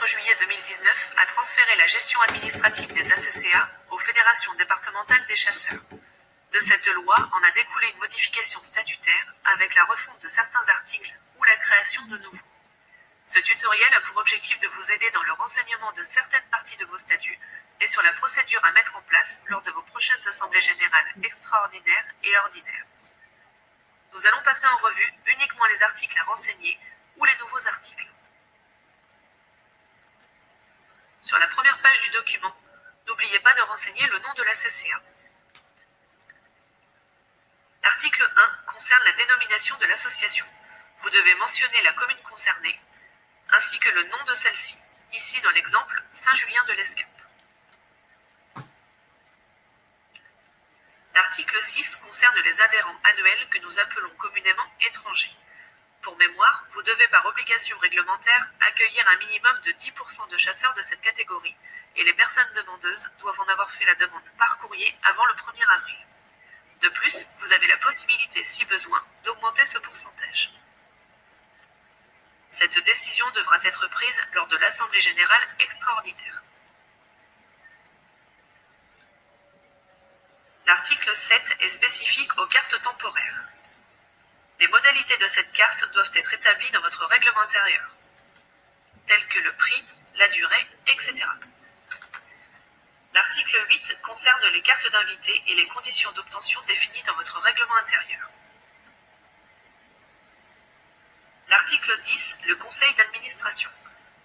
4 juillet 2019 a transféré la gestion administrative des ACCA aux fédérations départementales des chasseurs. De cette loi en a découlé une modification statutaire avec la refonte de certains articles ou la création de nouveaux. Ce tutoriel a pour objectif de vous aider dans le renseignement de certaines parties de vos statuts et sur la procédure à mettre en place lors de vos prochaines assemblées générales extraordinaires et ordinaires. Nous allons passer en revue uniquement les articles à renseigner ou les nouveaux articles. Sur la première page du document, n'oubliez pas de renseigner le nom de la CCA. L'article 1 concerne la dénomination de l'association. Vous devez mentionner la commune concernée, ainsi que le nom de celle-ci, ici dans l'exemple Saint-Julien de l'Escape. L'article 6 concerne les adhérents annuels que nous appelons communément étrangers. Pour mémoire, vous devez par obligation réglementaire accueillir un minimum de 10% de chasseurs de cette catégorie, et les personnes demandeuses doivent en avoir fait la demande par courrier avant le 1er avril. De plus, vous avez la possibilité, si besoin, d'augmenter ce pourcentage. Cette décision devra être prise lors de l'Assemblée générale extraordinaire. L'article 7 est spécifique aux cartes temporaires. Les modalités de cette carte doivent être établies dans votre règlement intérieur, telles que le prix, la durée, etc. L'article 8 concerne les cartes d'invités et les conditions d'obtention définies dans votre règlement intérieur. L'article 10, le conseil d'administration.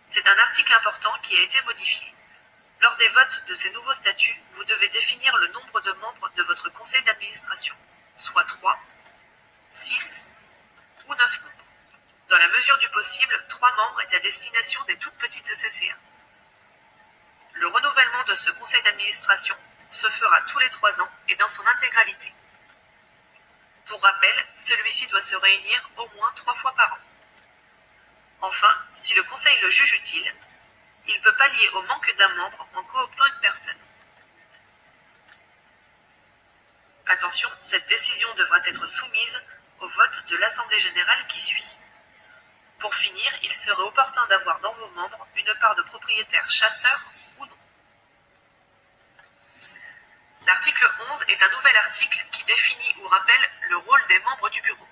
C'est un article important qui a été modifié. Lors des votes de ces nouveaux statuts, vous devez définir le nombre de membres de votre conseil d'administration, soit 3, 6 ou 9 membres. Dans la mesure du possible, 3 membres est à destination des toutes petites CCA. Le renouvellement de ce conseil d'administration se fera tous les 3 ans et dans son intégralité. Pour rappel, celui-ci doit se réunir au moins 3 fois par an. Enfin, si le conseil le juge utile, il peut pallier au manque d'un membre en cooptant une personne. Attention, cette décision devra être soumise au vote de l'Assemblée générale qui suit. Pour finir, il serait opportun d'avoir dans vos membres une part de propriétaires chasseurs ou non. L'article 11 est un nouvel article qui définit ou rappelle le rôle des membres du bureau.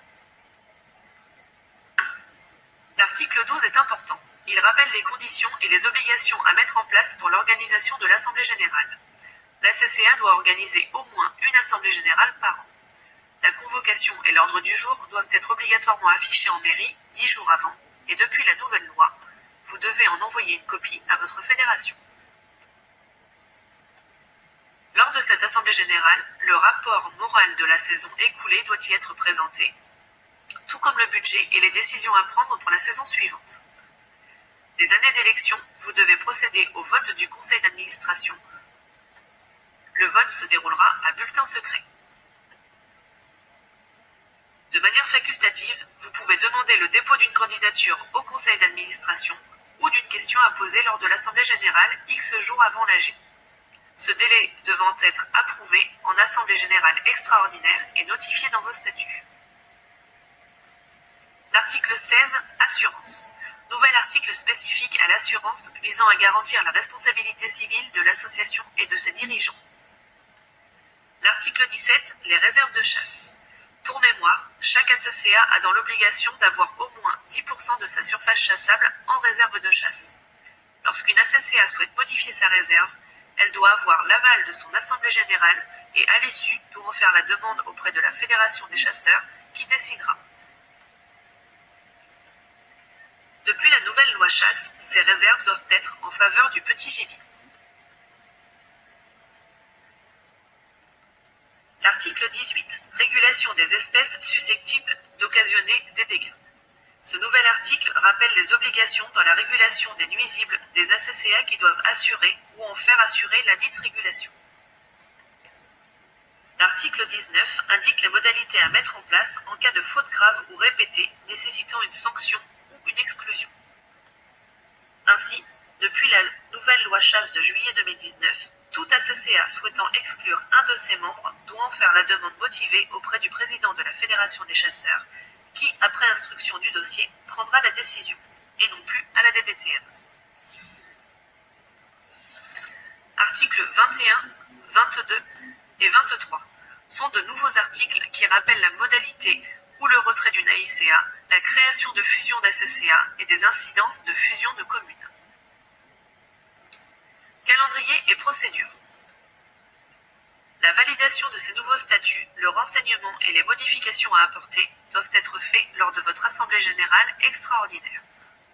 L'article 12 est important. Il rappelle les conditions et les obligations à mettre en place pour l'organisation de l'Assemblée générale. La CCA doit organiser au moins une Assemblée générale par an. La convocation et l'ordre du jour doivent être obligatoirement affichés en mairie 10 jours avant, et depuis la nouvelle loi, vous devez en envoyer une copie à votre fédération. Lors de cette Assemblée générale, le rapport moral de la saison écoulée doit y être présenté, tout comme le budget et les décisions à prendre pour la saison suivante. Les années d'élection, vous devez procéder au vote du conseil d'administration. Le vote se déroulera à bulletin secret. De manière facultative, vous pouvez demander le dépôt d'une candidature au conseil d'administration ou d'une question à poser lors de l'Assemblée générale X jours avant l'AG. Ce délai devant être approuvé en Assemblée générale extraordinaire et notifié dans vos statuts. L'article 16, assurance. Nouvel article spécifique à l'assurance visant à garantir la responsabilité civile de l'association et de ses dirigeants. L'article 17, les réserves de chasse. Pour mémoire, chaque ACCA a dans l'obligation d'avoir au moins 10% de sa surface chassable en réserve de chasse. Lorsqu'une ACCA souhaite modifier sa réserve, elle doit avoir l'aval de son assemblée générale et à l'issue doit en faire la demande auprès de la Fédération des chasseurs qui décidera. Depuis la nouvelle loi chasse, ces réserves doivent être en faveur du petit gibier. L'article 18. Régulation des espèces susceptibles d'occasionner des dégâts. Ce nouvel article rappelle les obligations dans la régulation des nuisibles des ACCA qui doivent assurer ou en faire assurer la dite régulation. L'article 19 indique les modalités à mettre en place en cas de faute grave ou répétée nécessitant une sanction ou une exclusion. Ainsi, depuis la nouvelle loi chasse de juillet 2019, tout ACCA souhaitant exclure un de ses membres doit en faire la demande motivée auprès du président de la Fédération des chasseurs, qui, après instruction du dossier, prendra la décision, et non plus à la DDTM. Articles 21, 22 et 23 sont de nouveaux articles qui rappellent la modalité ou le retrait d'une AICA, la création de fusions d'ACCA et des incidences de fusion de communes. Calendrier et procédure. La validation de ces nouveaux statuts, le renseignement et les modifications à apporter doivent être faits lors de votre Assemblée générale extraordinaire.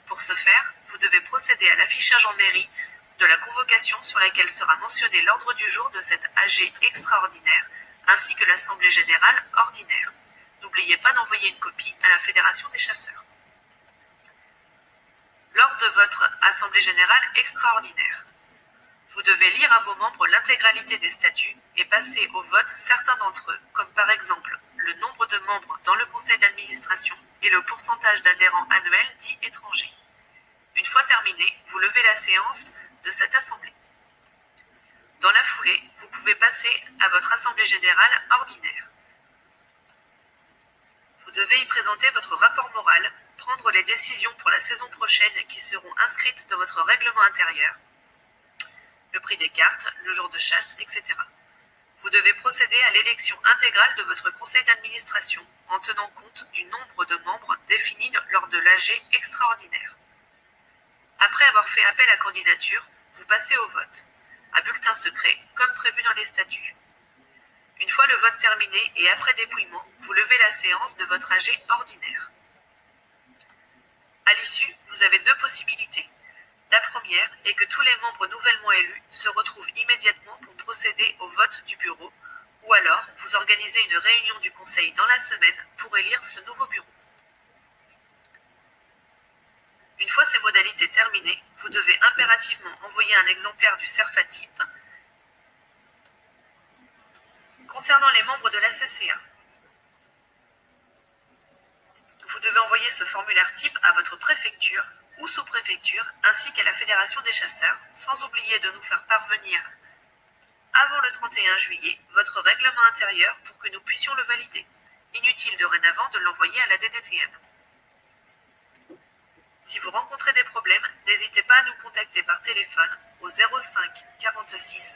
Pour ce faire, vous devez procéder à l'affichage en mairie de la convocation sur laquelle sera mentionné l'ordre du jour de cette AG extraordinaire, ainsi que l'Assemblée générale ordinaire. N'oubliez pas d'envoyer une copie à la Fédération des chasseurs. Lors de votre Assemblée générale extraordinaire, vous devez lire à vos membres l'intégralité des statuts et passer au vote certains d'entre eux, comme par exemple le nombre de membres dans le conseil d'administration et le pourcentage d'adhérents annuels dits étrangers. Une fois terminé, vous levez la séance de cette assemblée. Dans la foulée, vous pouvez passer à votre assemblée générale ordinaire. Vous devez y présenter votre rapport moral, prendre les décisions pour la saison prochaine qui seront inscrites dans votre règlement intérieur, le prix des cartes, le jour de chasse, etc. Vous devez procéder à l'élection intégrale de votre conseil d'administration en tenant compte du nombre de membres définis lors de l'AG extraordinaire. Après avoir fait appel à candidature, vous passez au vote, à bulletin secret, comme prévu dans les statuts. Une fois le vote terminé et après dépouillement, vous levez la séance de votre AG ordinaire. À l'issue, vous avez deux possibilités. La première est que tous les membres nouvellement élus se retrouvent immédiatement pour procéder au vote du bureau, ou alors vous organisez une réunion du conseil dans la semaine pour élire ce nouveau bureau. Une fois ces modalités terminées, vous devez impérativement envoyer un exemplaire du CERFA type concernant les membres de l'ACCA. Vous devez envoyer ce formulaire type à votre préfecture ou sous-préfecture, ainsi qu'à la Fédération des chasseurs, sans oublier de nous faire parvenir, avant le 31 juillet, votre règlement intérieur pour que nous puissions le valider. Inutile dorénavant de l'envoyer à la DDTM. Si vous rencontrez des problèmes, n'hésitez pas à nous contacter par téléphone au 05 46